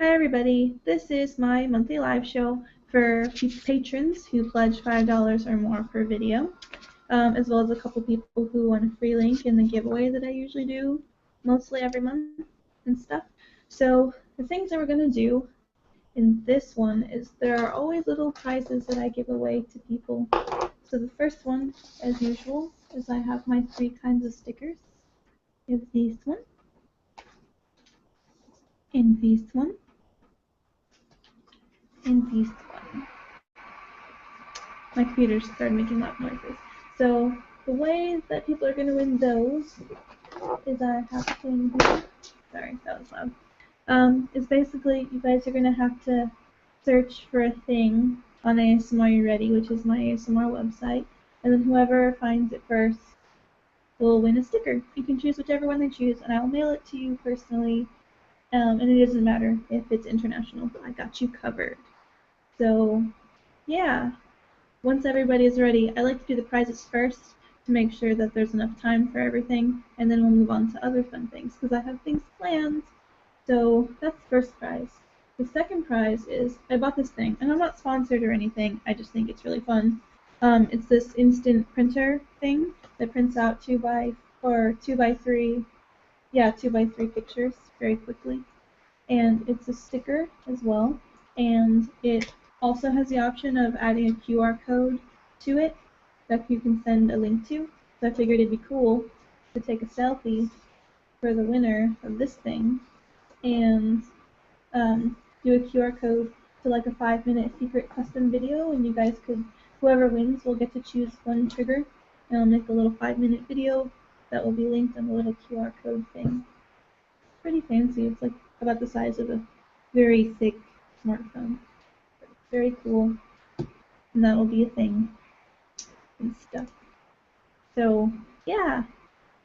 Hi everybody, this is my monthly live show for patrons who pledge $5 or more per video, as well as a couple people who want a free link in the giveaway that I usually do mostly every month and stuff. So the things that we're going to do in this one is there are always little prizes that I give away to people. So the first one, as usual, is I have my 3 kinds of stickers. I have this one, and this one, and this one. My computer started making loud noises. So the way that people are going to win those is I have to, sorry, that was loud. Is basically you guys are going to have to search for a thing on ASMR You Ready, which is my ASMR website, and then whoever finds it first will win a sticker. You can choose whichever one they choose, and I will mail it to you personally, and it doesn't matter if it's international. I got you covered. So, yeah. Once everybody is ready, I like to do the prizes first to make sure that there's enough time for everything, and then we'll move on to other fun things because I have things planned. So that's the first prize. The second prize is I bought this thing, and I'm not sponsored or anything. I just think it's really fun. It's this instant printer thing that prints out 2x3, yeah, 2x3 pictures very quickly, and it's a sticker as well, and it also has the option of adding a QR code to it that you can send a link to. So I figured it'd be cool to take a selfie for the winner of this thing and do a QR code to like a 5-minute secret custom video, and you guys could, whoever wins will get to choose one trigger, and I'll make a little 5-minute video that will be linked on the little QR code thing. Pretty fancy. It's like about the size of a very thick smartphone. Very cool, and that will be a thing and stuff. So yeah.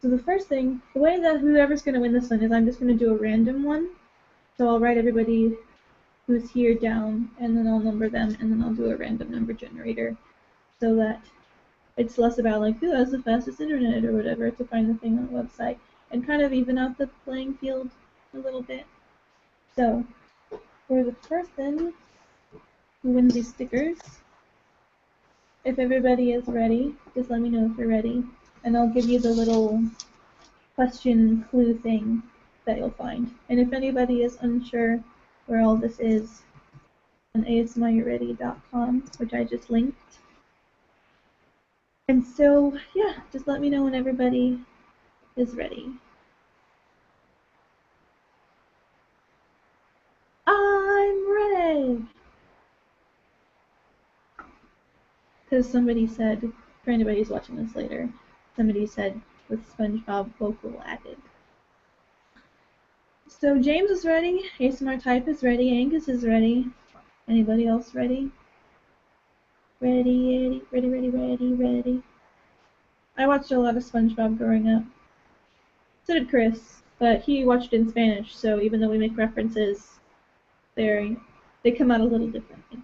So the first thing, the way that whoever's going to win this one is I'm just going to do a random one. So I'll write everybody who's here down, and then I'll number them, and then I'll do a random number generator, so that it's less about like who has the fastest internet or whatever to find the thing on the website, and kind of even out the playing field a little bit. So for the person who wins these stickers, if everybody is ready, just let me know if you're ready, and I'll give you the little question clue thing that you'll find. And if anybody is unsure where all this is, on asmryouready.com, which I just linked. And so, yeah, just let me know when everybody is ready. I'm ready! Because somebody said, for anybody who's watching this later, somebody said with SpongeBob vocal added. So James is ready, ASMR Type is ready, Angus is ready. Anybody else ready? Ready. I watched a lot of SpongeBob growing up. So did Chris, but he watched it in Spanish, so even though we make references, they come out a little differently.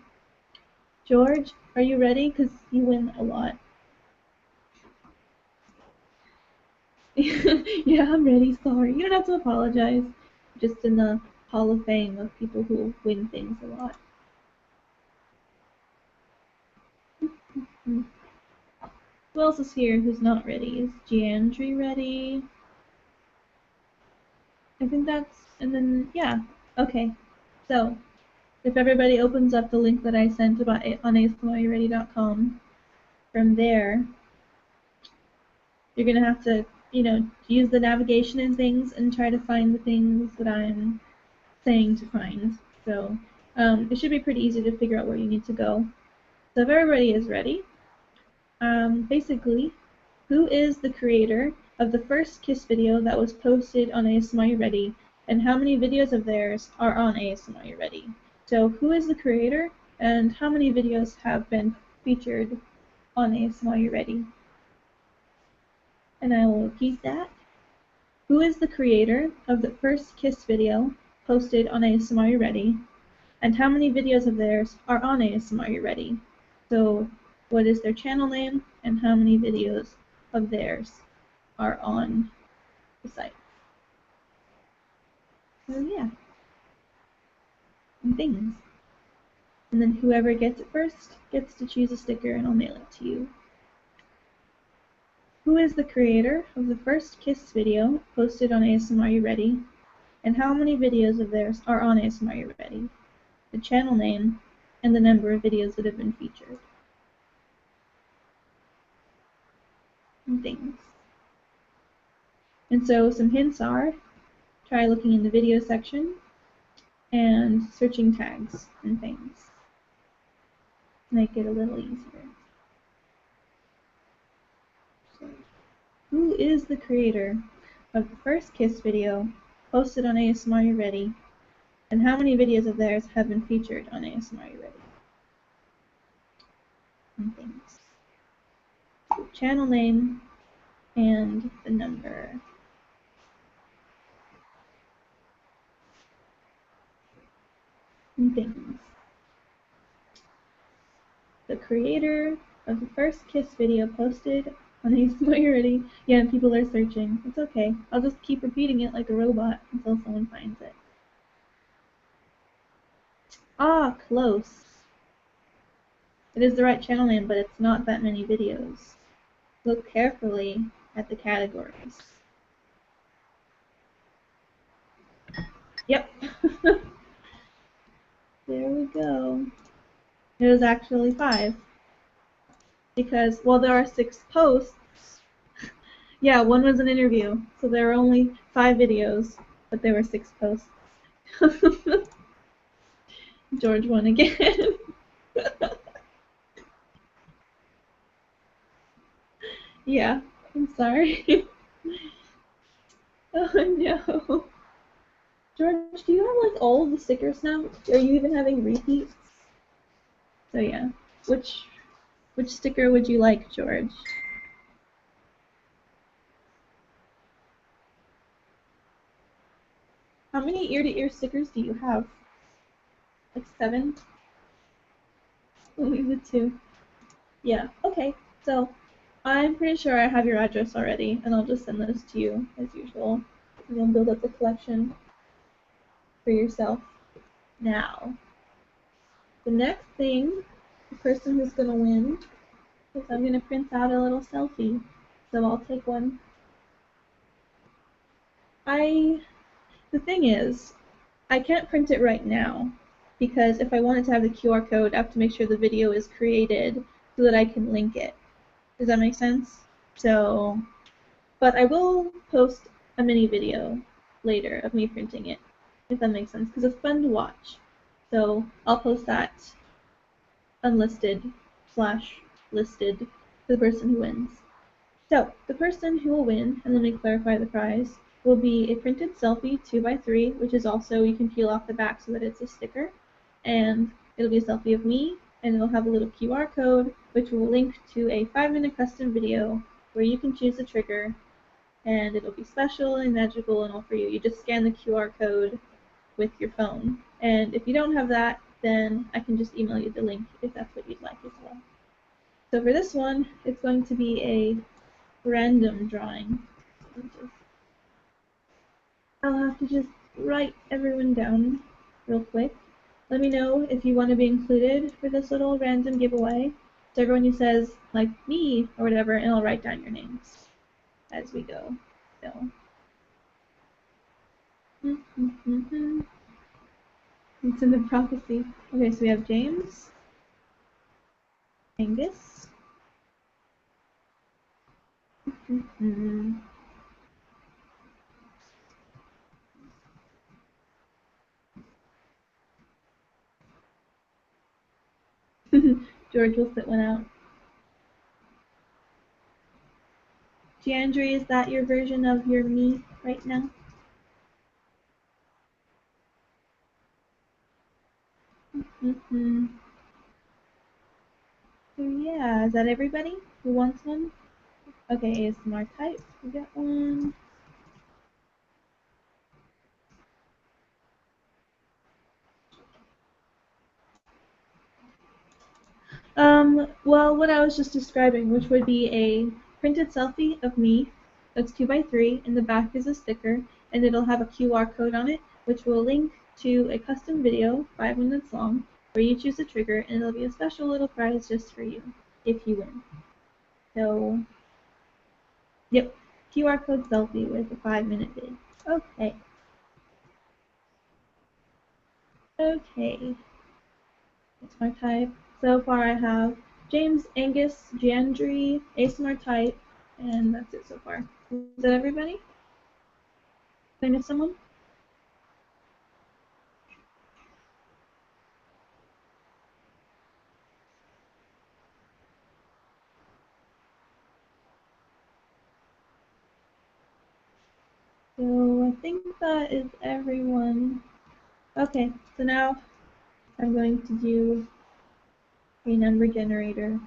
George, are you ready? Because you win a lot. Yeah, I'm ready, sorry. You don't have to apologize. Just in the Hall of Fame of people who win things a lot. Who else is here who's not ready? Is Giandri ready? I think that's, and then, yeah. Okay, so, if everybody opens up the link that I sent about on asmryouready.com, from there, you're going to have to, use the navigation and things and try to find the things that I'm saying to find. So, it should be pretty easy to figure out where you need to go. So if everybody is ready, basically, who is the creator of the first Kiss video that was posted on ASMR You Ready, and how many videos of theirs are on ASMR You Ready? So who is the creator, and how many videos have been featured on ASMR You Ready? And I will repeat that. Who is the creator of the first Kiss video posted on ASMR You Ready, and how many videos of theirs are on ASMR You Ready? So what is their channel name, and how many videos of theirs are on the site? So yeah. and things. And then whoever gets it first gets to choose a sticker and I'll mail it to you. Who is the creator of the first Kiss video posted on ASMR You Ready? And how many videos of theirs are on ASMR You Ready? The channel name, and the number of videos that have been featured. And things. And so some hints are, try looking in the video section and searching tags and things. Make it a little easier. So, who is the creator of the first Kiss video posted on ASMR You Ready? And how many videos of theirs have been featured on ASMR You Ready? And things. So, channel name and the number. And things. The creator of the first Kiss video posted on ASMR You Ready. Yeah, people are searching. It's okay. I'll just keep repeating it like a robot until someone finds it. Ah, close. It is the right channel name, but it's not that many videos. Look carefully at the categories. Yep. There we go. It was actually 5. Because, well, there are 6 posts. Yeah, one was an interview. So there were only 5 videos, but there were 6 posts. George won again. Yeah, I'm sorry. Oh no. George, do you have like all of the stickers now? Are you even having repeats? So yeah. Which sticker would you like, George? How many ear-to-ear stickers do you have? Like 7? Only the 2. Yeah, okay. So I'm pretty sure I have your address already, and I'll just send those to you as usual. And then build up the collection for yourself. Now, the next thing, the person who's gonna win, is I'm gonna print out a little selfie. So I'll take one. The thing is, I can't print it right now, because if I want it to have the QR code, I have to make sure the video is created so that I can link it. Does that make sense? So, but I will post a mini video later of me printing it, if that makes sense, because it's fun to watch. So I'll post that unlisted / listed for the person who wins. So the person who will win, and let me clarify the prize, will be a printed selfie 2x3, which is also, you can peel off the back so that it's a sticker, and it'll be a selfie of me, and it'll have a little QR code, which will link to a 5-minute custom video where you can choose a trigger, and it'll be special and magical and all for you. You just scan the QR code with your phone, and if you don't have that, then I can just email you the link if that's what you'd like as well. So for this one, it's going to be a random drawing. I'll have to just write everyone down real quick. Let me know if you want to be included for this little random giveaway. So everyone who says, like, me, or whatever, and I'll write down your names as we go. So. It's in the prophecy. Okay, so we have James, Angus, George will sit one out. Giandri, is that your version of your me right now? So yeah, is that everybody who wants one? Okay, ASMR type, we got one. Well, what I was just describing, which would be a printed selfie of me, that's 2x3, and the back is a sticker, and it'll have a QR code on it, which will link to a custom video, 5 minutes long, where you choose a trigger, and it'll be a special little prize just for you if you win. So, yep, QR code selfie with a 5-minute vid. Okay. Okay. That's my type. So far I have James, Angus, Jandry, ASMR type, and that's it so far. Is that everybody? Did I miss someone? So I think that is everyone. Okay, so now I'm going to do a number generator.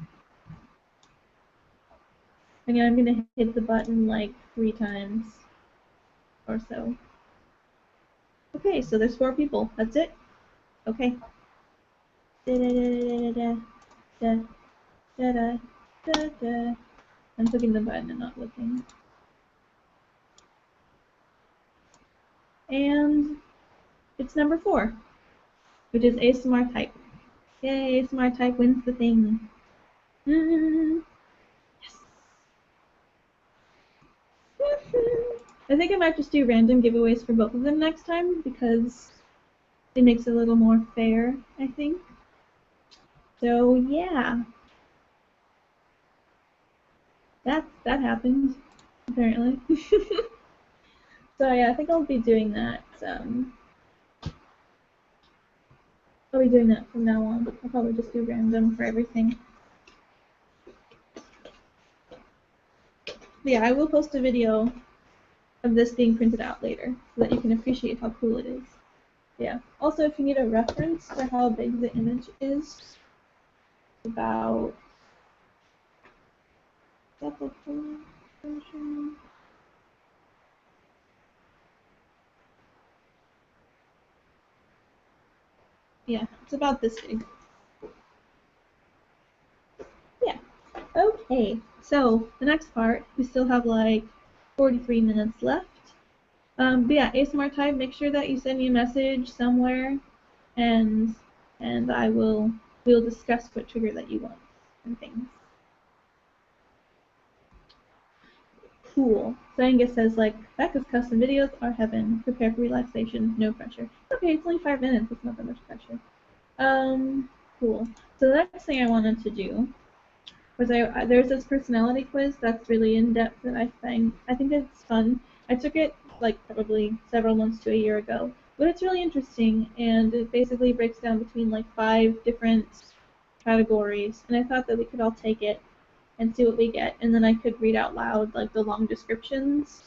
And I'm going to hit the button like 3 times or so. Okay, so there's 4 people. That's it? Okay. Da da da da da da da da da. I'm clicking the button and not looking. And it's number 4, which is ASMR type. Yay, ASMR type wins the thing. Yes. I think I might just do random giveaways for both of them next time because it makes it a little more fair, I think. So yeah, that happened apparently. So yeah, I think I'll be doing that. I'll be doing that from now on. I'll probably just do random for everything. But yeah, I will post a video of this being printed out later so that you can appreciate how cool it is. Yeah. Also, if you need a reference for how big the image is, about yeah, it's about this big. Yeah. Okay, so the next part, we still have like 43 minutes left. But yeah, ASMR time, make sure that you send me a message somewhere and we'll discuss what trigger that you want and things. Cool. So Angus says like, Becca's custom videos are heaven. Prepare for relaxation, no pressure. Okay, it's only 5 minutes, it's not that much pressure. Cool. So the next thing I wanted to do was there's this personality quiz that's really in depth that I think it's fun. I took it like probably several months to a year ago, but it's really interesting and it basically breaks down between like 5 different categories, and I thought that we could all take it and see what we get, and then I could read out loud like the long descriptions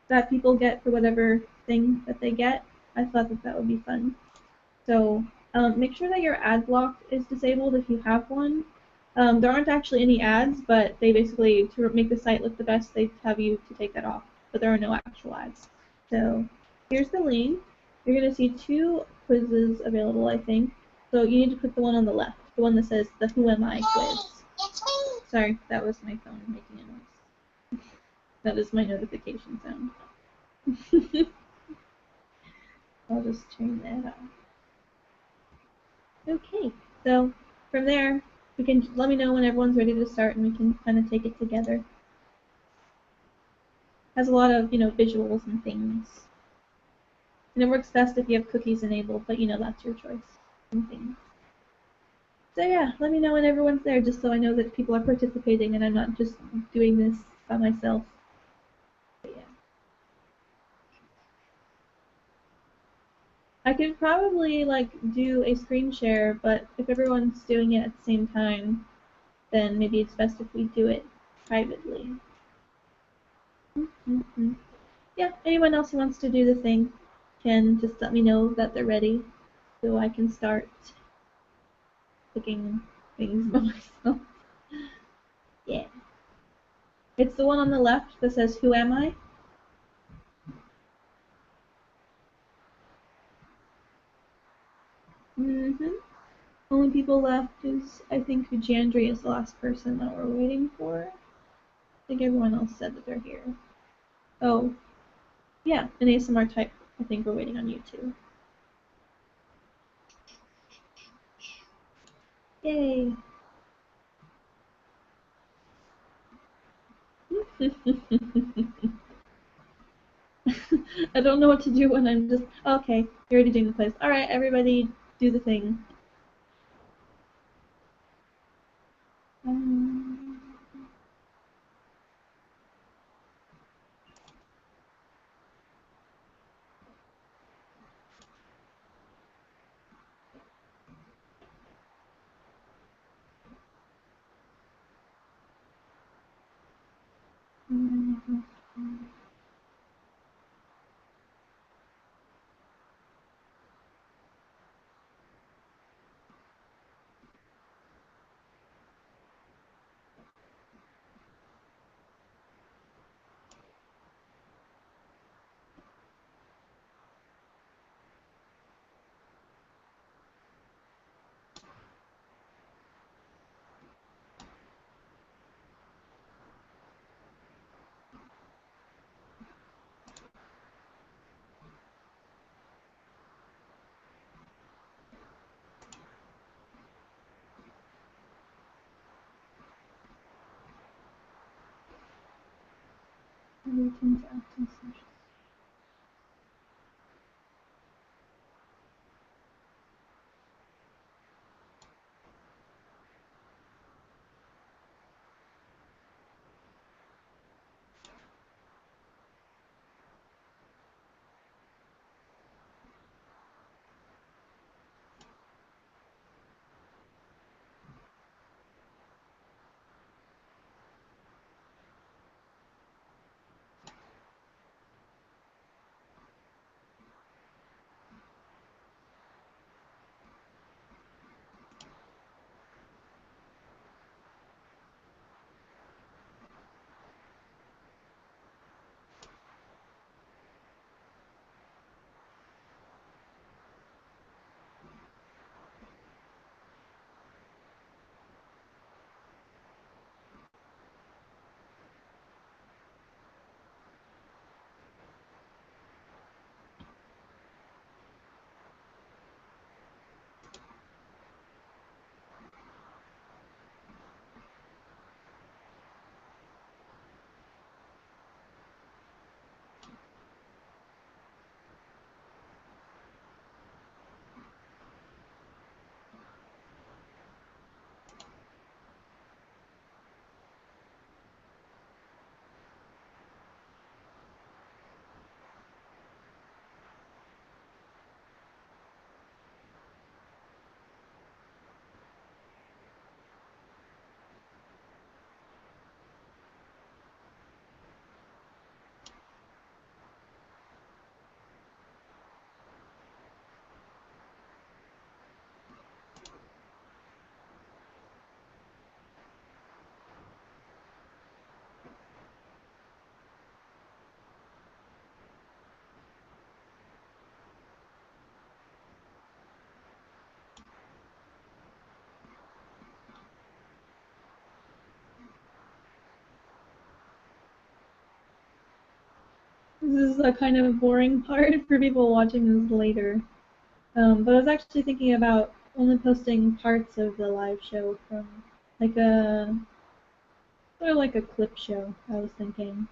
that people get for whatever thing that they get. I thought that would be fun. So make sure that your ad block is disabled if you have one. There aren't actually any ads, but they basically, to make the site look the best, they have you to take that off. But there are no actual ads. So here's the link. You're going to see 2 quizzes available, I think. So you need to click the one on the left, the one that says the Who Am I quiz. Sorry, that was my phone making a noise. That is my notification sound. I'll just turn that off. Okay, so from there, we can let me know when everyone's ready to start, and we can kind of take it together. It has a lot of visuals and things, and it works best if you have cookies enabled. But that's your choice and things. So yeah, let me know when everyone's there, just so I know that people are participating and I'm not just doing this by myself. But yeah. I could probably like do a screen share, but if everyone's doing it at the same time, then maybe it's best if we do it privately. Yeah, anyone else who wants to do the thing can just let me know that they're ready so I can start cooking things by myself. Yeah. It's the one on the left that says, Who am I? Only people left is, I think, Jandry is the last person that we're waiting for. I think everyone else said that they're here. Oh, yeah, an ASMR type. I think we're waiting on you too. Yay! I don't know what to do when I'm just okay. You're already doing the place. All right, everybody, do the thing. Um, routines, acting sessions. This is a kind of a boring part for people watching this later. But I was actually thinking about only posting parts of the live show from like a sort of like a clip show. I was thinking.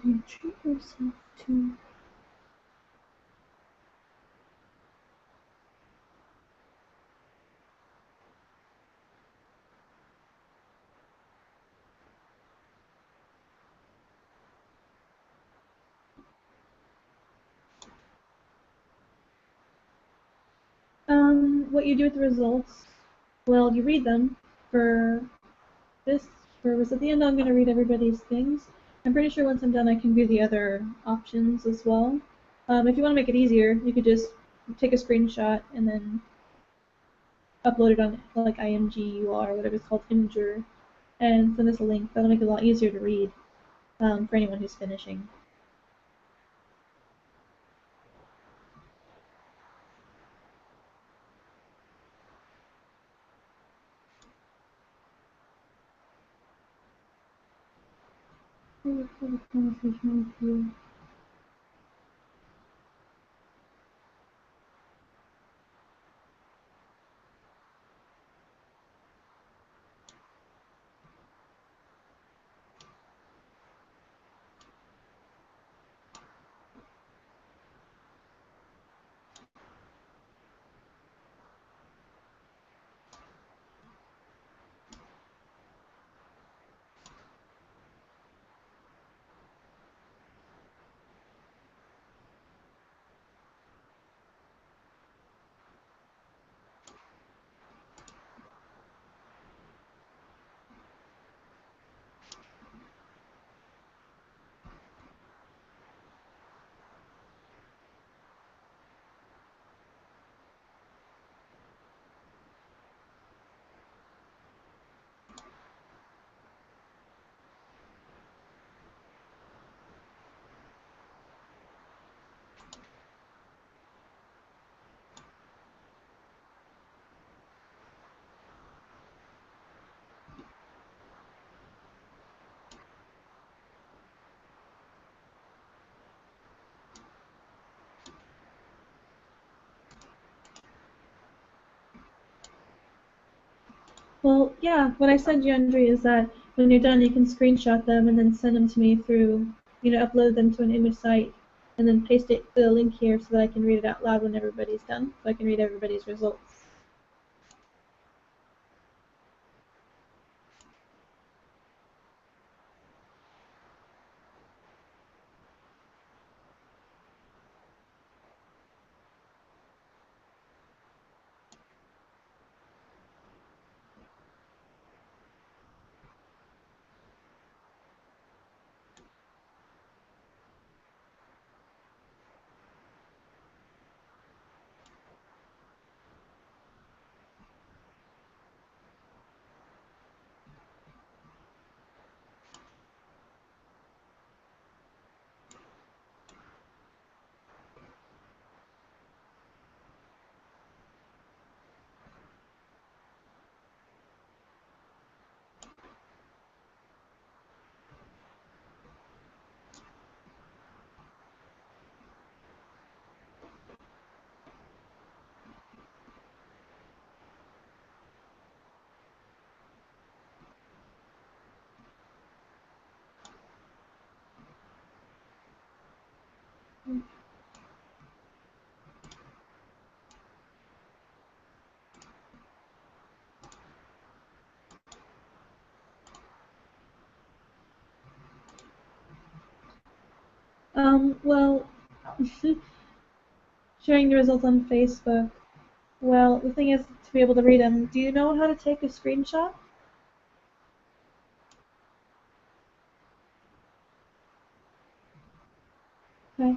You treat yourself to. What you do with the results? Well, you read them. For this, for at the end, I'm going to read everybody's things. I'm pretty sure once I'm done, I can view the other options as well. If you want to make it easier, you could just take a screenshot and then upload it on like IMGUR or whatever it's called, Imgur, and send us a link. That'll make it a lot easier to read for anyone who's finishing. Conversation with you. Well, yeah, what I said, Yandri, is that when you're done, you can screenshot them and then send them to me through, upload them to an image site and then paste the link here so that I can read it out loud when everybody's done, so I can read everybody's results. Well, sharing the results on Facebook. Well, the thing is to be able to read them. Do you know how to take a screenshot? Okay.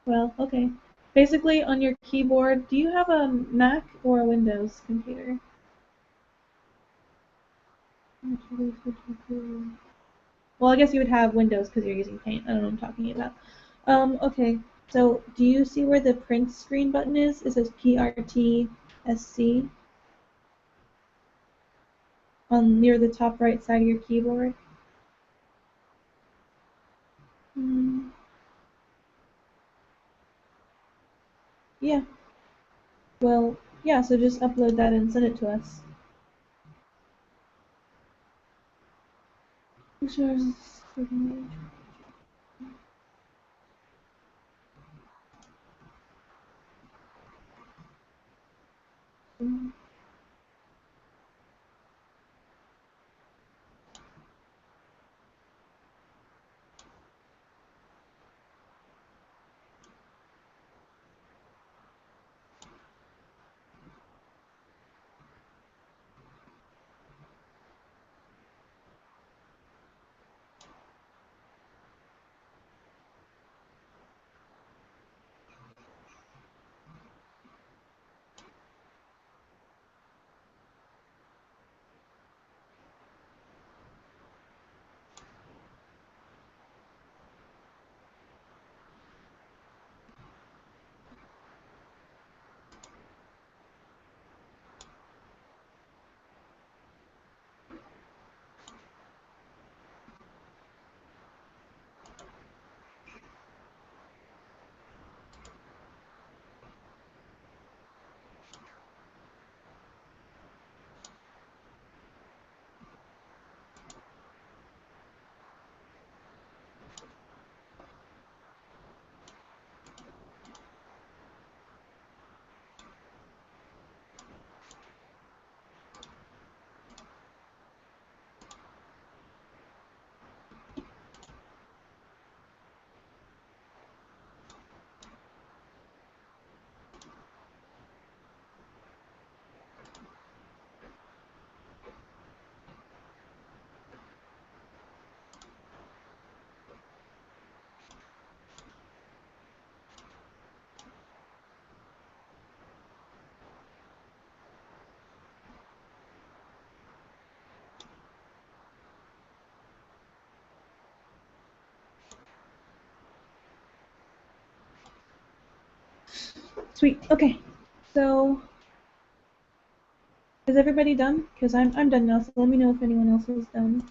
Well, okay. Basically, on your keyboard, do you have a Mac or a Windows computer? Well, I guess you would have Windows because you're using Paint. I don't know what I'm talking about. Okay. So, do you see where the print screen button is? It says PRTSC on near the top right side of your keyboard. Mm, yeah. Well, yeah. So just upload that and send it to us. Sure. Sweet. Okay. So, is everybody done? Because I'm done now. So let me know if anyone else is done.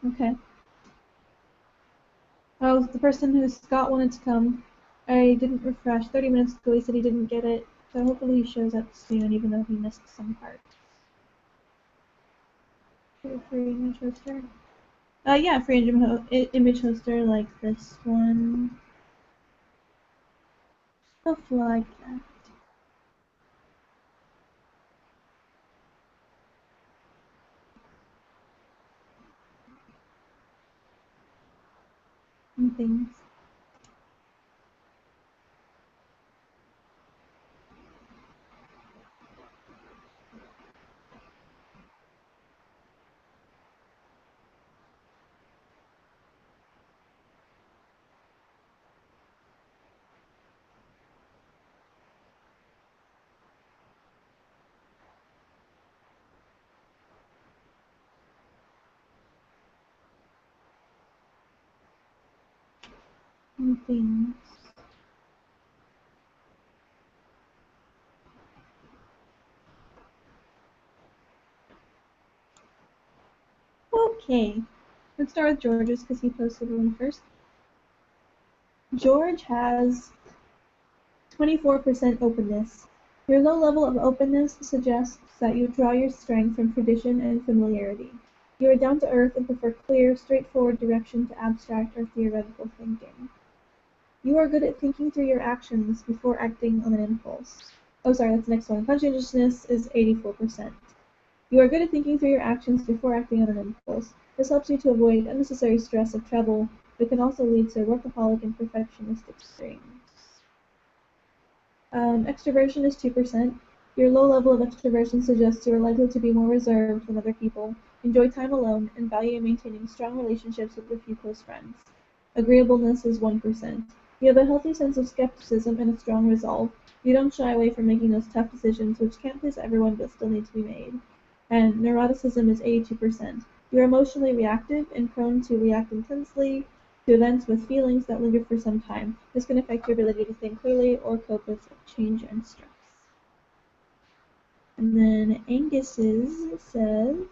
Okay. Oh, the person who Scott wanted to come. I didn't refresh. 30 minutes ago he said he didn't get it. So hopefully he shows up soon, even though he missed some part. Free image hoster. Yeah, free image hoster like this one. Stuff like that. And things. And things. Okay. Let's start with George's because he posted one first. George has 24% openness. Your low level of openness suggests that you draw your strength from tradition and familiarity. You are down to earth and prefer clear, straightforward direction to abstract or theoretical thinking. You are good at thinking through your actions before acting on an impulse. Oh, sorry, that's the next one. Conscientiousness is 84%. You are good at thinking through your actions before acting on an impulse. This helps you to avoid unnecessary stress of travel, but can also lead to workaholic and perfectionist extremes. Extroversion is 2%. Your low level of extroversion suggests you are likely to be more reserved than other people, enjoy time alone, and value maintaining strong relationships with a few close friends. Agreeableness is 1%. You have a healthy sense of skepticism and a strong resolve. You don't shy away from making those tough decisions which can't please everyone but still need to be made. And neuroticism is 82%. You are emotionally reactive and prone to react intensely, to events with feelings that linger for some time. This can affect your ability to think clearly or cope with change and stress. And then Angus's says,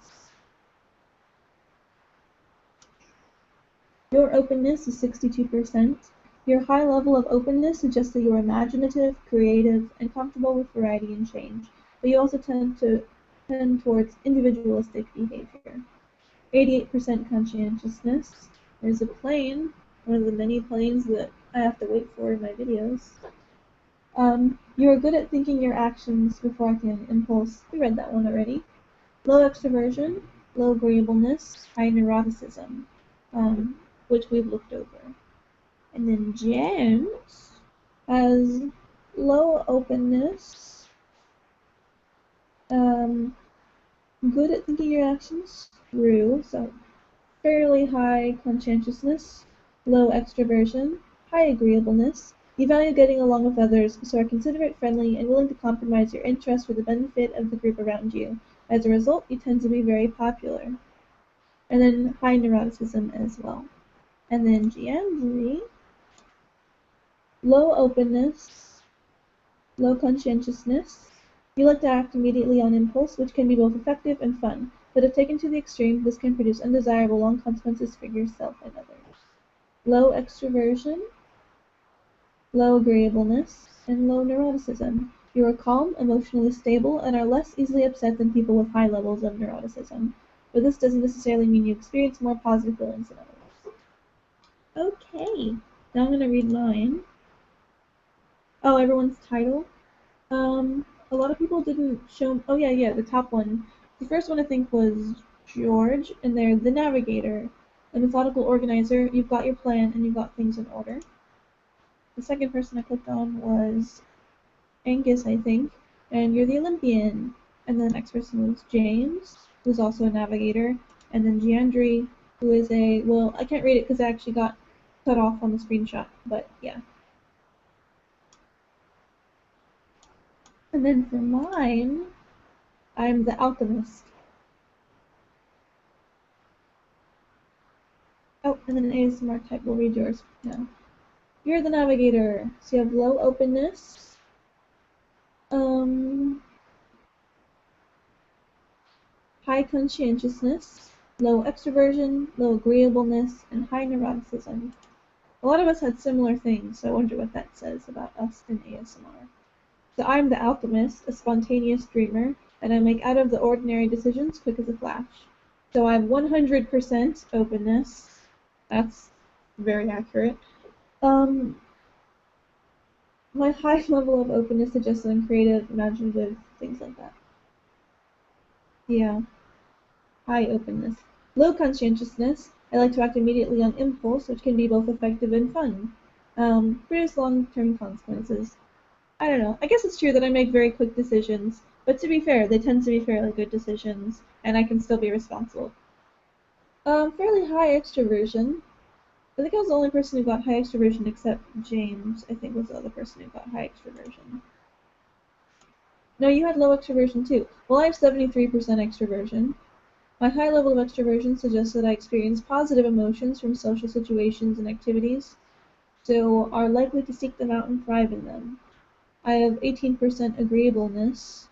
your openness is 62%. Your high level of openness suggests that you're imaginative, creative, and comfortable with variety and change, but you also tend towards individualistic behavior. 88% conscientiousness. There's a plane, one of the many planes that I have to wait for in my videos. You are good at thinking your actions before acting on impulse. We read that one already. Low extroversion, low agreeableness, high neuroticism, which we've looked over. And then James has low openness, good at thinking your actions through, so fairly high conscientiousness, low extroversion, high agreeableness. You value getting along with others, so are considerate, friendly, and willing to compromise your interests for the benefit of the group around you. As a result, you tend to be very popular. And then high neuroticism as well. And then Giandri, low openness, low conscientiousness. You like to act immediately on impulse, which can be both effective and fun, but if taken to the extreme, this can produce undesirable long consequences for yourself and others. Low extroversion, low agreeableness, and low neuroticism. You are calm, emotionally stable, and are less easily upset than people with high levels of neuroticism, but this doesn't necessarily mean you experience more positive feelings than others. Okay, now I'm going to read mine. Oh, everyone's title? A lot of people didn't show. Oh yeah, the top one. The first one I think was George, and they're the navigator, the methodical organizer. You've got your plan and you've got things in order. The second person I clicked on was Angus, I think, and you're the Olympian. And then the next person was James, who's also a navigator, and then Giandri, who is a, well, I can't read it because it actually got cut off on the screenshot, but yeah. And then for mine, I'm the alchemist. Oh, and then an ASMR type will read yours now. You're the navigator, so you have low openness, high conscientiousness, low extroversion, low agreeableness, and high neuroticism. A lot of us had similar things, so I wonder what that says about us in ASMR. So I'm the alchemist, a spontaneous dreamer, and I make out of the ordinary decisions quick as a flash. So I have 100% openness. That's very accurate. My high level of openness suggests that I'm creative, imaginative, things like that. Yeah. High openness. Low conscientiousness. I like to act immediately on impulse, which can be both effective and fun. Produce long-term consequences. I don't know. I guess it's true that I make very quick decisions, but to be fair, they tend to be fairly good decisions, and I can still be responsible. Fairly high extroversion. I think I was the only person who got high extroversion except James, I think was the other person who got high extroversion. No, you had low extroversion too. Well, I have 73% extroversion. My high level of extroversion suggests that I experience positive emotions from social situations and activities, so are likely to seek them out and thrive in them. I have 18% agreeableness,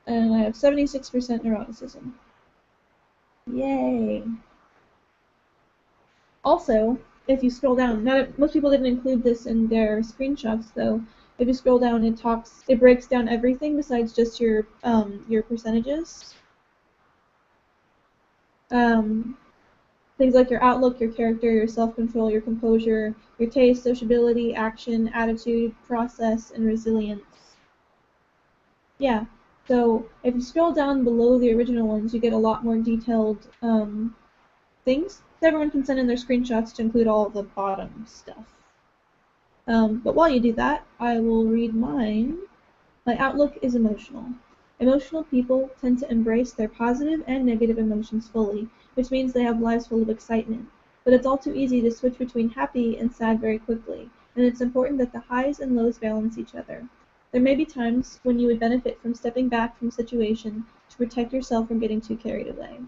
and I have 76% neuroticism. Yay! Also, if you scroll down, most people didn't include this in their screenshots, though. If you scroll down, it breaks down everything besides just your percentages. Things like your outlook, your character, your self-control, your composure, your taste, sociability, action, attitude, process, and resilience. Yeah, so if you scroll down below the original ones, you get a lot more detailed things. Everyone can send in their screenshots to include all of the bottom stuff. But while you do that, I will read mine. My outlook is emotional. Emotional people tend to embrace their positive and negative emotions fully, which means they have lives full of excitement. But it's all too easy to switch between happy and sad very quickly, and it's important that the highs and lows balance each other. There may be times when you would benefit from stepping back from a situation to protect yourself from getting too carried away.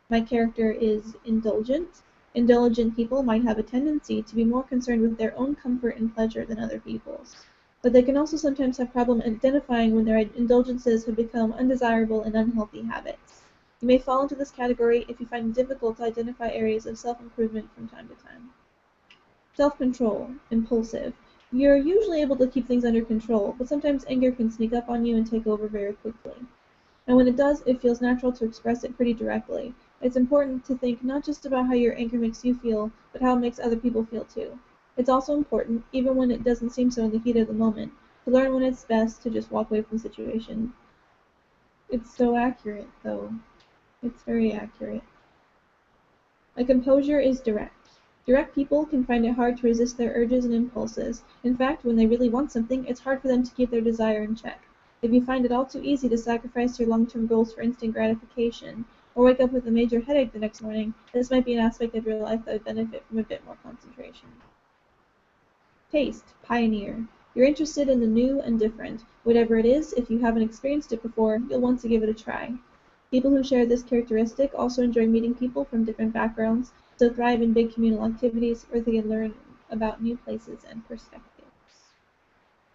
My character is indulgent, Indulgent people might have a tendency to be more concerned with their own comfort and pleasure than other people's, but they can also sometimes have problem identifying when their indulgences have become undesirable and unhealthy habits. You may fall into this category if you find it difficult to identify areas of self-improvement from time to time. Self-control, impulsive. You're usually able to keep things under control, but sometimes anger can sneak up on you and take over very quickly. And when it does, it feels natural to express it pretty directly. It's important to think not just about how your anger makes you feel, but how it makes other people feel too. It's also important, even when it doesn't seem so in the heat of the moment, to learn when it's best to just walk away from the situation. It's so accurate, though. It's very accurate. A composure is direct. Direct people can find it hard to resist their urges and impulses. In fact, when they really want something, it's hard for them to keep their desire in check. If you find it all too easy to sacrifice your long-term goals for instant gratification, or wake up with a major headache the next morning, this might be an aspect of your life that would benefit from a bit more concentration. Taste, pioneer. You're interested in the new and different. Whatever it is, if you haven't experienced it before, you'll want to give it a try. People who share this characteristic also enjoy meeting people from different backgrounds, so thrive in big communal activities where they can learn about new places and perspectives.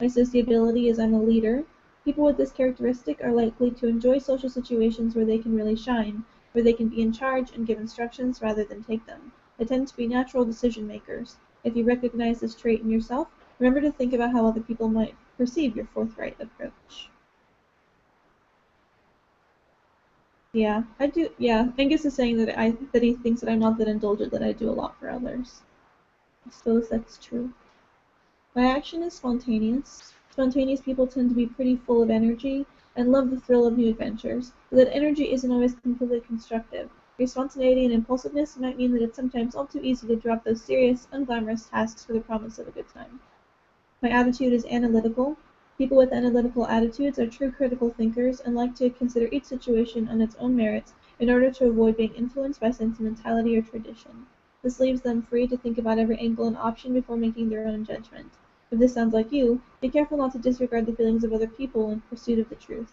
My sociability is I'm a leader. People with this characteristic are likely to enjoy social situations where they can really shine, where they can be in charge and give instructions rather than take them. They tend to be natural decision makers. If you recognize this trait in yourself, remember to think about how other people might perceive your forthright approach. Yeah, I do. Yeah, Angus is saying that he thinks that I'm not that indulgent, that I do a lot for others. I suppose that's true. My action is spontaneous. Spontaneous people tend to be pretty full of energy and love the thrill of new adventures, but that energy isn't always completely constructive. Your spontaneity and impulsiveness might mean that it's sometimes all too easy to drop those serious, unglamorous tasks for the promise of a good time. My attitude is analytical. People with analytical attitudes are true critical thinkers and like to consider each situation on its own merits in order to avoid being influenced by sentimentality or tradition. This leaves them free to think about every angle and option before making their own judgment. If this sounds like you, be careful not to disregard the feelings of other people in pursuit of the truth.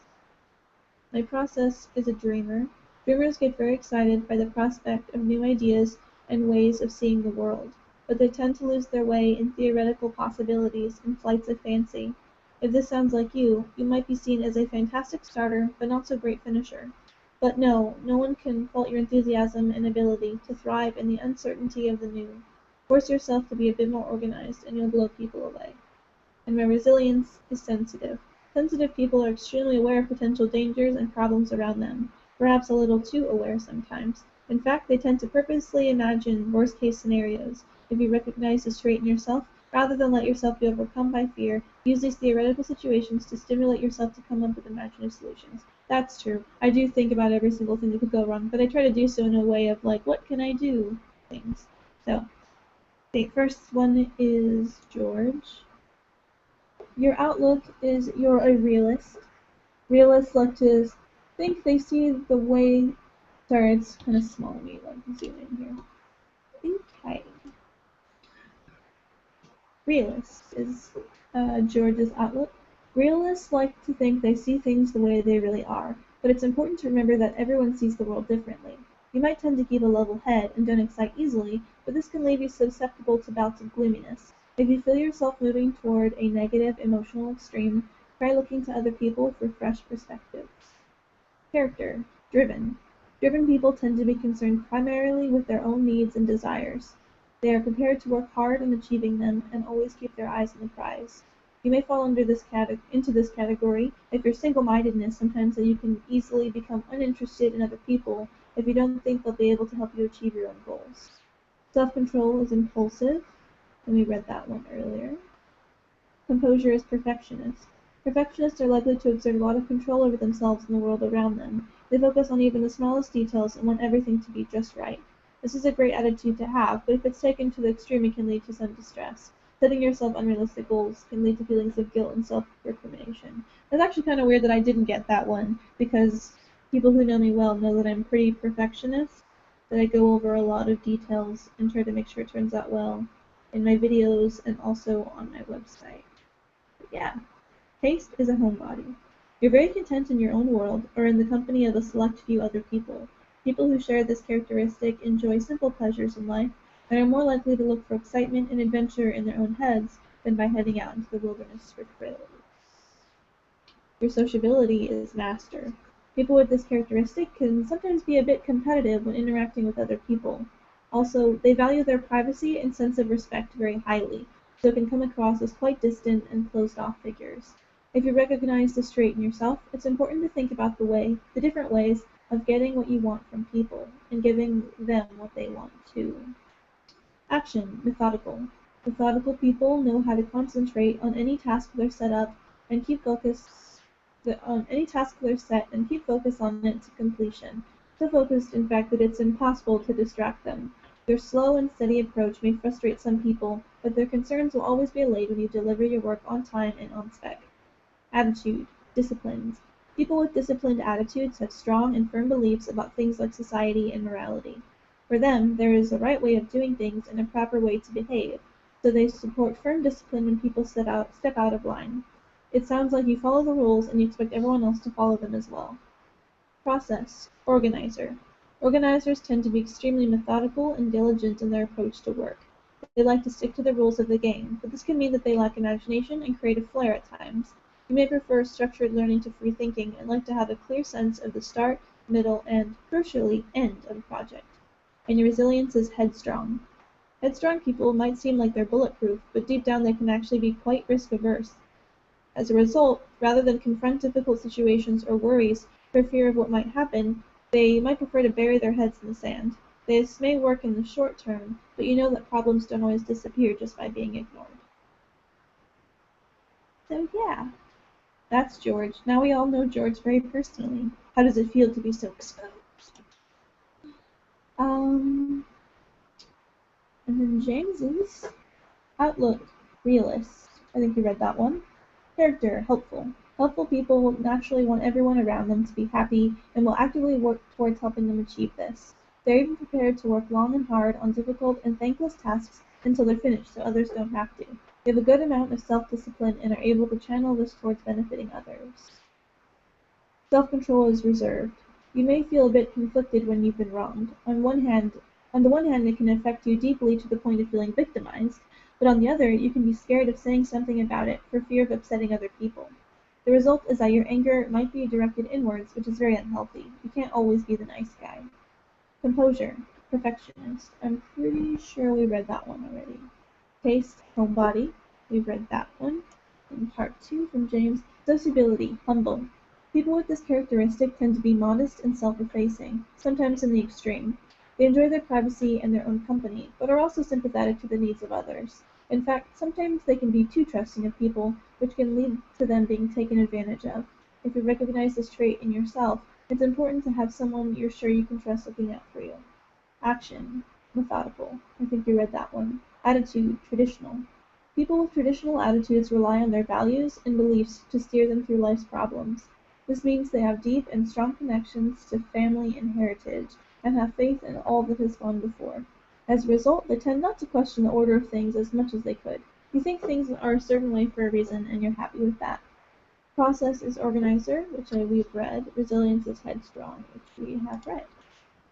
My process is a dreamer. Dreamers get very excited by the prospect of new ideas and ways of seeing the world, but they tend to lose their way in theoretical possibilities and flights of fancy. If this sounds like you might be seen as a fantastic starter, but not so great finisher. But no one can fault your enthusiasm and ability to thrive in the uncertainty of the new. Force yourself to be a bit more organized, and you'll blow people away. And my resilience is sensitive. Sensitive people are extremely aware of potential dangers and problems around them, perhaps a little too aware sometimes. In fact, they tend to purposely imagine worst-case scenarios. If you recognize this trait in yourself, rather than let yourself be overcome by fear, use these theoretical situations to stimulate yourself to come up with imaginative solutions. That's true. I do think about every single thing that could go wrong, but I try to do so in a way of like, what can I do? Things. So, the first one is George. Your outlook is you're a realist. Realists like to think they see the way. Sorry, it's kind of small. Let me zoom in here. Okay. Realist is George's outlook. Realists like to think they see things the way they really are, but it's important to remember that everyone sees the world differently. You might tend to keep a level head and don't excite easily, but this can leave you susceptible to bouts of gloominess. If you feel yourself moving toward a negative emotional extreme, try looking to other people for fresh perspectives. Character. Driven. Driven people tend to be concerned primarily with their own needs and desires. They are prepared to work hard on achieving them and always keep their eyes on the prize. You may fall into this category if your single-mindedness sometimes that you can easily become uninterested in other people if you don't think they'll be able to help you achieve your own goals. Self-control is impulsive, and we read that one earlier. Composure is perfectionist. Perfectionists are likely to exert a lot of control over themselves and the world around them. They focus on even the smallest details and want everything to be just right. This is a great attitude to have, but if it's taken to the extreme, it can lead to some distress. Setting yourself unrealistic goals can lead to feelings of guilt and self-recrimination. It's actually kind of weird that I didn't get that one, because people who know me well know that I'm pretty perfectionist, that I go over a lot of details and try to make sure it turns out well in my videos and also on my website. But yeah. Taste is a homebody. You're very content in your own world or in the company of a select few other people. People who share this characteristic enjoy simple pleasures in life and are more likely to look for excitement and adventure in their own heads than by heading out into the wilderness for thrills. Your sociability is master. People with this characteristic can sometimes be a bit competitive when interacting with other people. Also, they value their privacy and sense of respect very highly, so can come across as quite distant and closed-off figures. If you recognize this trait in yourself, it's important to think about the different ways of getting what you want from people and giving them what they want too. Action: methodical. Methodical people know how to concentrate on any task they're set up and keep focus on any task they're set and keep focus on it to completion. So focused, in fact, that it's impossible to distract them. Their slow and steady approach may frustrate some people, but their concerns will always be allayed when you deliver your work on time and on spec. Attitude: disciplined. People with disciplined attitudes have strong and firm beliefs about things like society and morality. For them, there is a right way of doing things and a proper way to behave, so they support firm discipline when people step out of line. It sounds like you follow the rules and you expect everyone else to follow them as well. Process: organizer. Organizers tend to be extremely methodical and diligent in their approach to work. They like to stick to the rules of the game, but this can mean that they lack imagination and creative flair at times. You may prefer structured learning to free thinking and like to have a clear sense of the start, middle, and, crucially, end of a project. And your resilience is headstrong. Headstrong people might seem like they're bulletproof, but deep down they can actually be quite risk-averse. As a result, rather than confront difficult situations or worries for fear of what might happen, they might prefer to bury their heads in the sand. This may work in the short term, but you know that problems don't always disappear just by being ignored. So yeah, that's George. Now we all know George very personally. How does it feel to be so exposed? And then James's outlook, realist. I think you read that one. Character, helpful. Helpful people will naturally want everyone around them to be happy and will actively work towards helping them achieve this. They're even prepared to work long and hard on difficult and thankless tasks until they're finished so others don't have to. They have a good amount of self-discipline and are able to channel this towards benefiting others. Self-control is reserved. You may feel a bit conflicted when you've been wronged. On the one hand, it can affect you deeply to the point of feeling victimized, but on the other, you can be scared of saying something about it for fear of upsetting other people. The result is that your anger might be directed inwards, which is very unhealthy. You can't always be the nice guy. Composure, perfectionist. I'm pretty sure we read that one already. Taste, homebody. We've read that one. In part 2 from James. Sociability, humble. People with this characteristic tend to be modest and self-effacing, sometimes in the extreme. They enjoy their privacy and their own company, but are also sympathetic to the needs of others. In fact, sometimes they can be too trusting of people, which can lead to them being taken advantage of. If you recognize this trait in yourself, it's important to have someone you're sure you can trust looking out for you. Action, methodical. I think you read that one. Attitude, traditional. People with traditional attitudes rely on their values and beliefs to steer them through life's problems. This means they have deep and strong connections to family and heritage, and have faith in all that has gone before. As a result, they tend not to question the order of things as much as they could. You think things are a certain way for a reason, and you're happy with that. Process is organizer, which we've read. Resilience is headstrong, which we have read.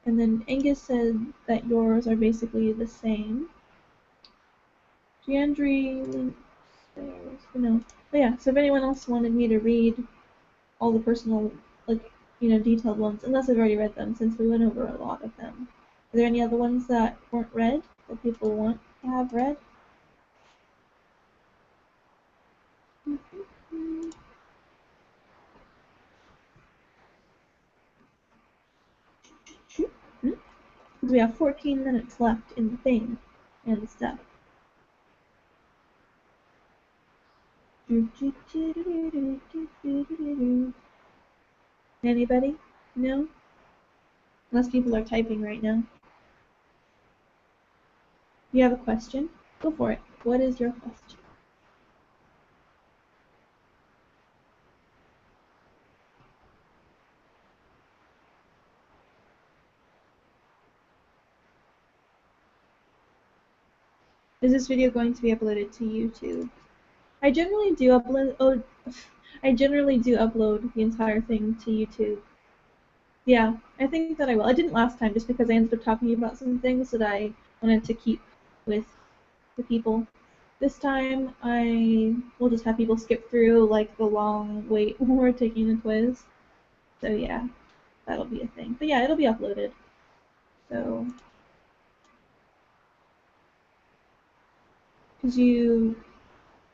And then Angus said that yours are basically the same. Giandri, no. But yeah, so if anyone else wanted me to read all the personal, detailed ones, unless I've already read them, since we went over a lot of them. Are there any other ones that weren't read, that people want to have read? Because we have 14 minutes left in the thing and stuff. Anybody? No? Unless people are typing right now. You have a question? Go for it. What is your question? Is this video going to be uploaded to YouTube? I generally do upload the entire thing to YouTube. Yeah, I think that I will. I didn't last time just because I ended up talking about some things that I wanted to keep with the people. This time I will just have people skip through like the long wait when we're taking the quiz. So yeah, that'll be a thing. But yeah, it'll be uploaded. So, because you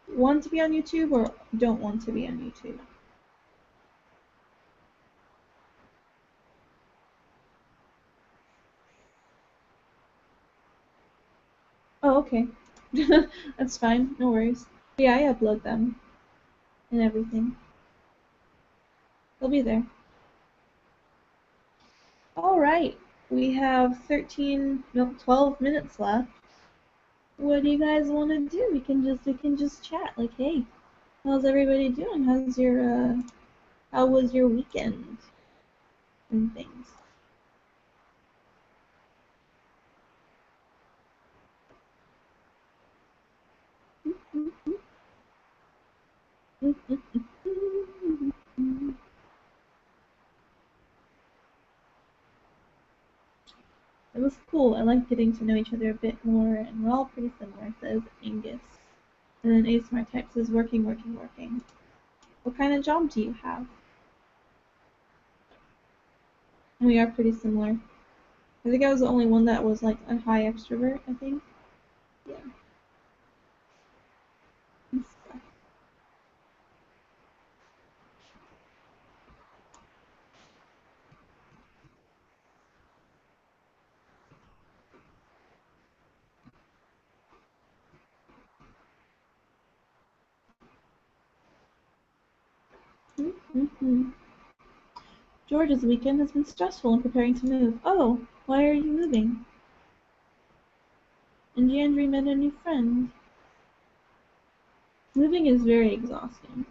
want to be on YouTube or don't want to be on YouTube? Oh, okay. That's fine. No worries. But yeah, I upload them and everything. They'll be there. All right. We have 13, no, 12 minutes left. What do you guys want to do? We can just chat. Like, hey, how's everybody doing? How was your weekend and things? It was cool. I like getting to know each other a bit more, and we're all pretty similar, says Angus. And then ASMR type says working, working, working. What kind of job do you have? And we are pretty similar. I think I was the only one that was like a high extrovert, I think. Yeah. Mm-hmm. George's weekend has been stressful in preparing to move. Oh, why are you moving? And Jandry met a new friend. Moving is very exhausting.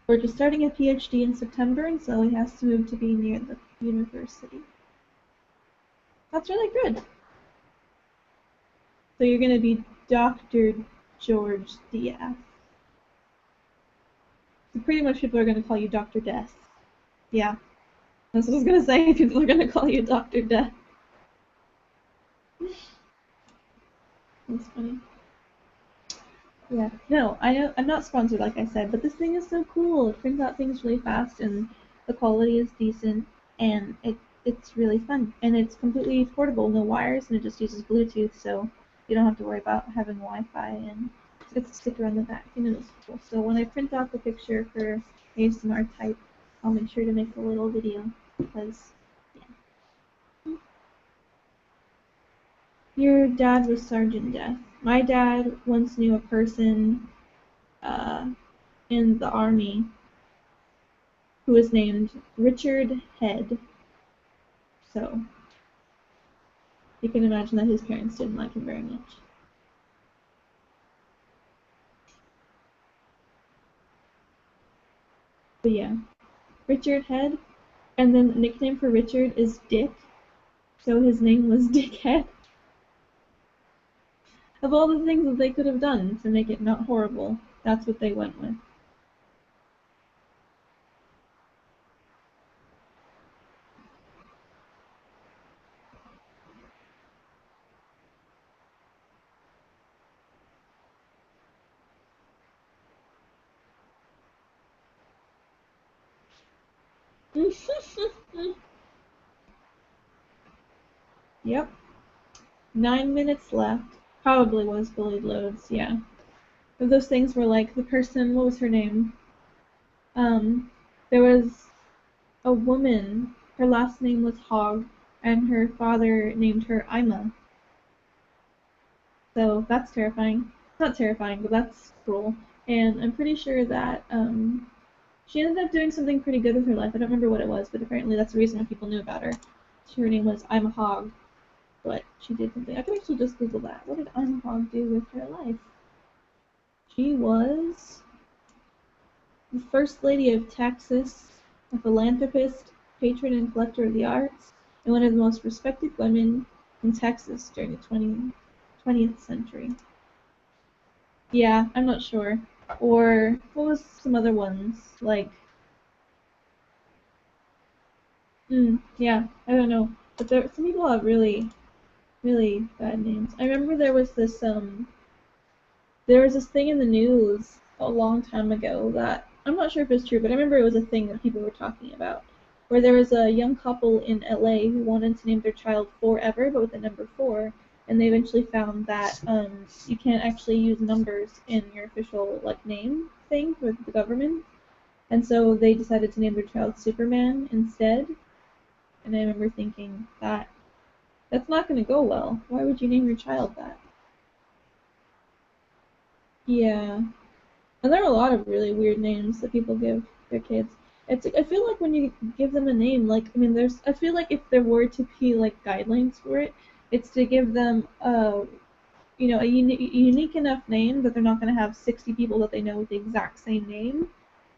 George is starting a PhD in September, and so he has to move to be near the university. That's really good. So you're going to be Dr. George Diaz. So pretty much people are going to call you Dr. Death. Yeah, that's what I was going to say. People are going to call you Dr. Death. That's funny. Yeah, no, I know I'm not sponsored like I said, but this thing is so cool. It prints out things really fast, and the quality is decent, and it's really fun, and it's completely portable, no wires, and it just uses Bluetooth, so you don't have to worry about having Wi-Fi, and it's a sticker on the back, and it's cool. So when I print out the picture for ASMR type, I'll make sure to make a little video because yeah. Your dad was Sergeant Death. My dad once knew a person uh, in the army who was named Richard Head. So you can imagine that his parents didn't like him very much. But yeah, Richard Head, and then the nickname for Richard is Dick, so his name was Dickhead. Of all the things that they could have done to make it not horrible, that's what they went with. Yep, 9 minutes left. Probably was bullied loads, yeah. But those things were like the person, what was her name? There was a woman, her last name was Hogg, and her father named her Ima. So that's terrifying. Not terrifying, but that's cruel. And I'm pretty sure that she ended up doing something pretty good with her life. I don't remember what it was, but apparently that's the reason why people knew about her. Her name was Ima Hogg, but she did something. I can actually just Google that. What did Ima Hogg do with her life? She was the First Lady of Texas, a philanthropist, patron and collector of the arts, and one of the most respected women in Texas during the 20th century. Yeah, I'm not sure. Or what was some other ones? Like, yeah, I don't know. But some people have really, really bad names. I remember there was this thing in the news a long time ago that I'm not sure if it's true, but I remember it was a thing that people were talking about, where there was a young couple in LA who wanted to name their child Forever, but with the number 4, and they eventually found that you can't actually use numbers in your official like name thing with the government, and so they decided to name their child Superman instead. And I remember thinking that that's not going to go well. Why would you name your child that? Yeah. And there are a lot of really weird names that people give their kids. I feel like when you give them a name, like I mean, I feel like if there were to be like guidelines for it, it's to give them a unique enough name that they're not going to have 60 people that they know with the exact same name.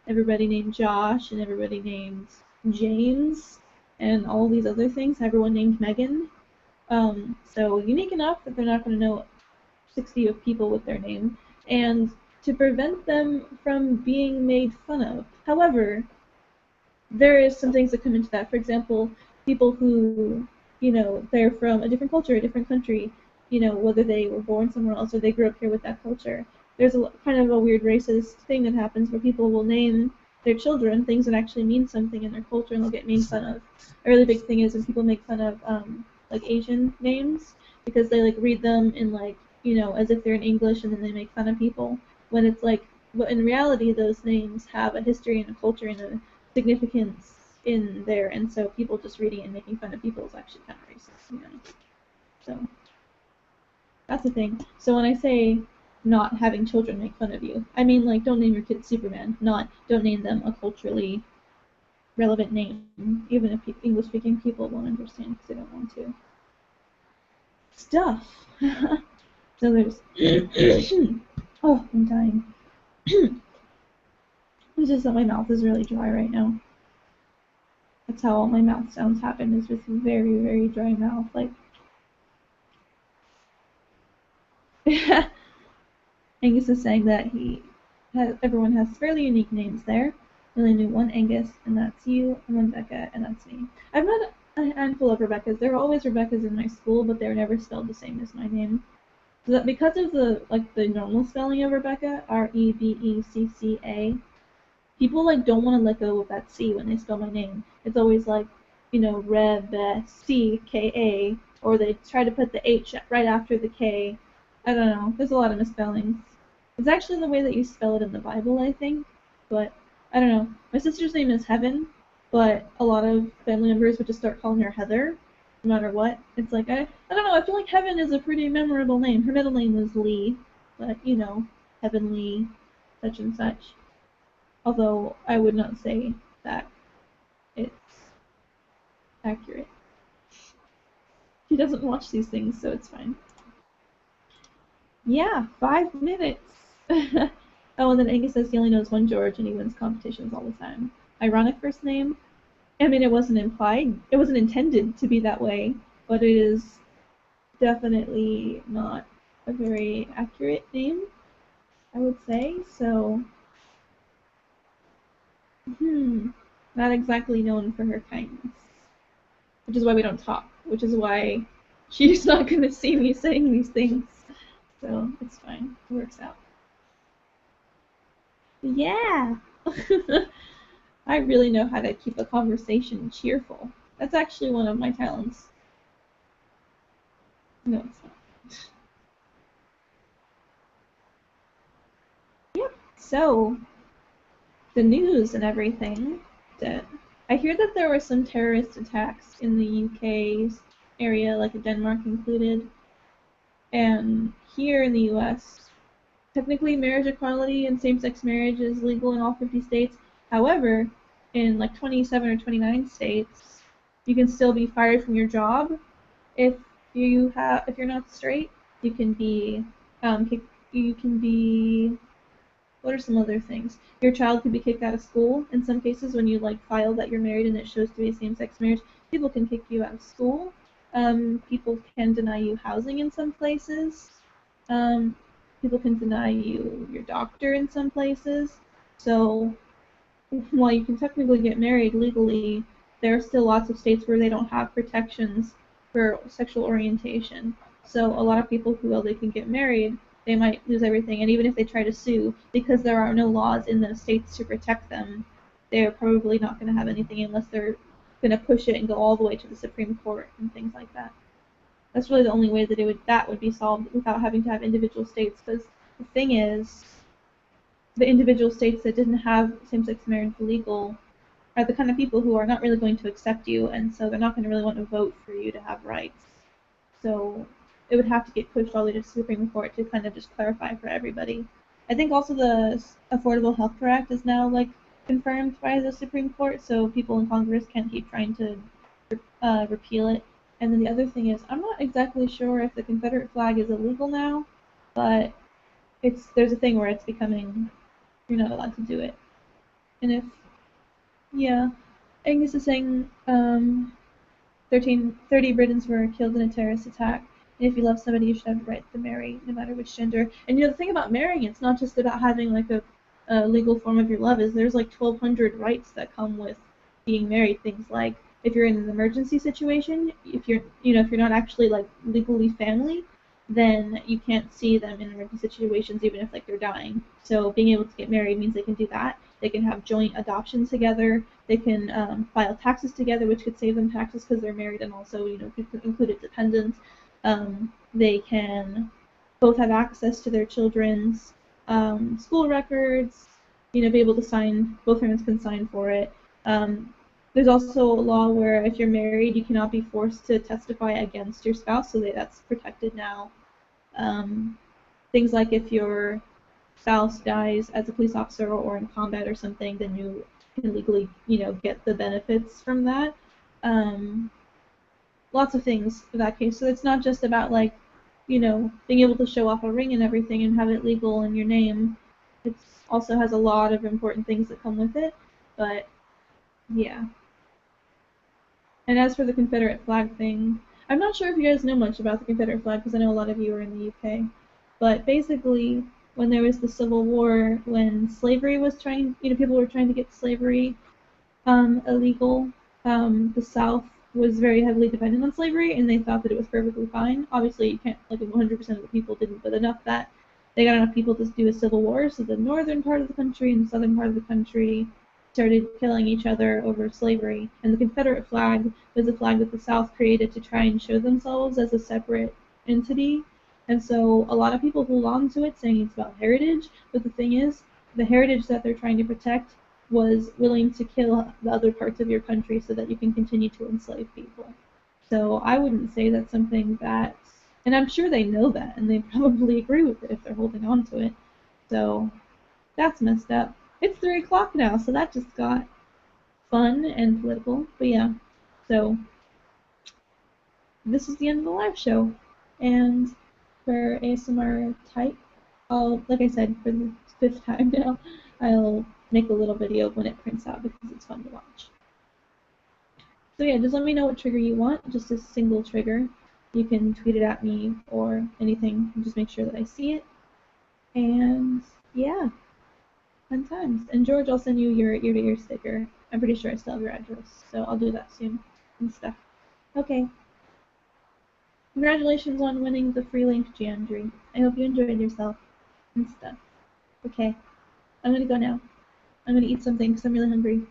Everybody named Josh and everybody named James and all these other things. Everyone named Megan. So unique enough that they're not going to know 60 of people with their name, and to prevent them from being made fun of. However, there is some things that come into that. For example, people who, they're from a different culture, a different country, whether they were born somewhere else or they grew up here with that culture. There's a kind of a weird racist thing that happens where people will name their children things that actually mean something in their culture and they'll get made fun of. A really big thing is when people make fun of like Asian names because they like read them in like as if they're in English and then they make fun of people when it's like but in reality those names have a history and a culture and a significance in there, and so people just reading it and making fun of people is actually kind of racist. So that's the thing. So when I say not having children make fun of you, I mean like don't name your kid Superman, not don't name them a culturally relevant name, even if English-speaking people won't understand because they don't want to. Stuff. So there's. Oh, I'm dying. It's just that my mouth is really dry right now. That's how all my mouth sounds happen, is with very, very dry mouth. Like, Angus is saying that everyone has fairly unique names there. I only knew one Angus, and that's you, and one Becca, and that's me. I've met a handful of Rebeccas. There were always Rebeccas in my school, but they were never spelled the same as my name. So that because of the normal spelling of Rebecca, Rebecca, people like don't want to let go of that C when they spell my name. It's always like, Rebecca, or they try to put the H right after the K. I don't know. There's a lot of misspellings. It's actually the way that you spell it in the Bible, I think. But I don't know. My sister's name is Heaven, but a lot of family members would just start calling her Heather, no matter what. It's like I don't know. I feel like Heaven is a pretty memorable name. Her middle name is Lee, but Heavenly, such and such. Although I would not say that it's accurate. He doesn't watch these things, so it's fine. Yeah, 5 minutes. Oh, and then Angus says he only knows one George and he wins competitions all the time. Ironic first name. I mean, it wasn't implied. It wasn't intended to be that way, but it is definitely not a very accurate name, I would say. So, not exactly known for her kindness. Which is why we don't talk. Which is why she's not going to see me saying these things. So, it's fine. It works out. Yeah! I really know how to keep a conversation cheerful. That's actually one of my talents. No, it's not. Yep. So, the news and everything. I hear that there were some terrorist attacks in the UK's area, like Denmark included. And here in the US, technically marriage equality and same-sex marriage is legal in all 50 states. However, in like 27 or 29 states, you can still be fired from your job if you're not straight. You can be What are some other things? Your child could be kicked out of school. In some cases, when you like file that you're married and it shows to be a same-sex marriage, people can kick you out of school. People can deny you housing in some places. Um, People can deny you your doctor in some places. So while you can technically get married legally, there are still lots of states where they don't have protections for sexual orientation. So a lot of who, while they can get married, they might lose everything. And even if they try to sue, because there are no laws in those states to protect them, they're probably not going to have anything unless they're going to push it and go all the way to the Supreme Court and things like that. That's really the only way that would be solved without having to have individual states. Because the thing is, the individual states that didn't have same-sex marriage legal are the kind of people who are not really going to accept you, and so they're not going to really want to vote for you to have rights. So it would have to get pushed all the way to the Supreme Court to kind of just clarify for everybody. I think also the Affordable Health Care Act is now like confirmed by the Supreme Court, so people in Congress can't keep trying to repeal it. And then the other thing is, I'm not exactly sure if the Confederate flag is illegal now, but there's a thing where it's becoming, you're not allowed to do it. And if, yeah, Angus is saying 30 Britons were killed in a terrorist attack. And if you love somebody, you should have the right to marry, no matter which gender. And the thing about marrying, it's not just about having like a legal form of your love. Is there's like 1,200 rights that come with being married. Things like if you're in an emergency situation, if you're not actually like legally family, then you can't see them in emergency situations, even if like they're dying. So being able to get married means they can do that. They can have joint adoptions together. They can file taxes together, which could save them taxes because they're married, and also included dependents. They can both have access to their children's school records. Be able to sign. Both parents can sign for it. There's also a law where if you're married, you cannot be forced to testify against your spouse, so that's protected now. Things like if your spouse dies as a police officer or in combat or something, then you can legally, get the benefits from that. Lots of things for that case. So it's not just about like, being able to show off a ring and everything and have it legal in your name. It also has a lot of important things that come with it. But yeah. And as for the Confederate flag thing, I'm not sure if you guys know much about the Confederate flag because I know a lot of you are in the UK. But basically, when there was the Civil War, when slavery was people were trying to get slavery illegal, the South was very heavily dependent on slavery, and they thought that it was perfectly fine. Obviously, you can't, 100% of the people didn't, but enough that they got enough people to do a civil war, so the northern part of the country and the southern part of the country started killing each other over slavery. And the Confederate flag was a flag that the South created to try and show themselves as a separate entity. And so a lot of people hold on to it, saying it's about heritage, but the thing is, the heritage that they're trying to protect was willing to kill the other parts of your country so that you can continue to enslave people. So I wouldn't say that's something that, and I'm sure they know that, and they probably agree with it if they're holding on to it. So that's messed up. It's 3 o'clock now, so that just got fun and political. But yeah, so this is the end of the live show. And for ASMR type, like I said, for the 5th time now, I'll make a little video when it prints out because it's fun to watch. So yeah, just let me know what trigger you want, just a single trigger. You can tweet it at me or anything, and just make sure that I see it. And yeah, fun times. And George, I'll send you your ear-to-ear sticker. I'm pretty sure I still have your address, so I'll do that soon and stuff. Okay. Congratulations on winning the free link jam drink. I hope you enjoyed yourself and stuff. Okay, I'm gonna go now. I'm gonna eat something because I'm really hungry.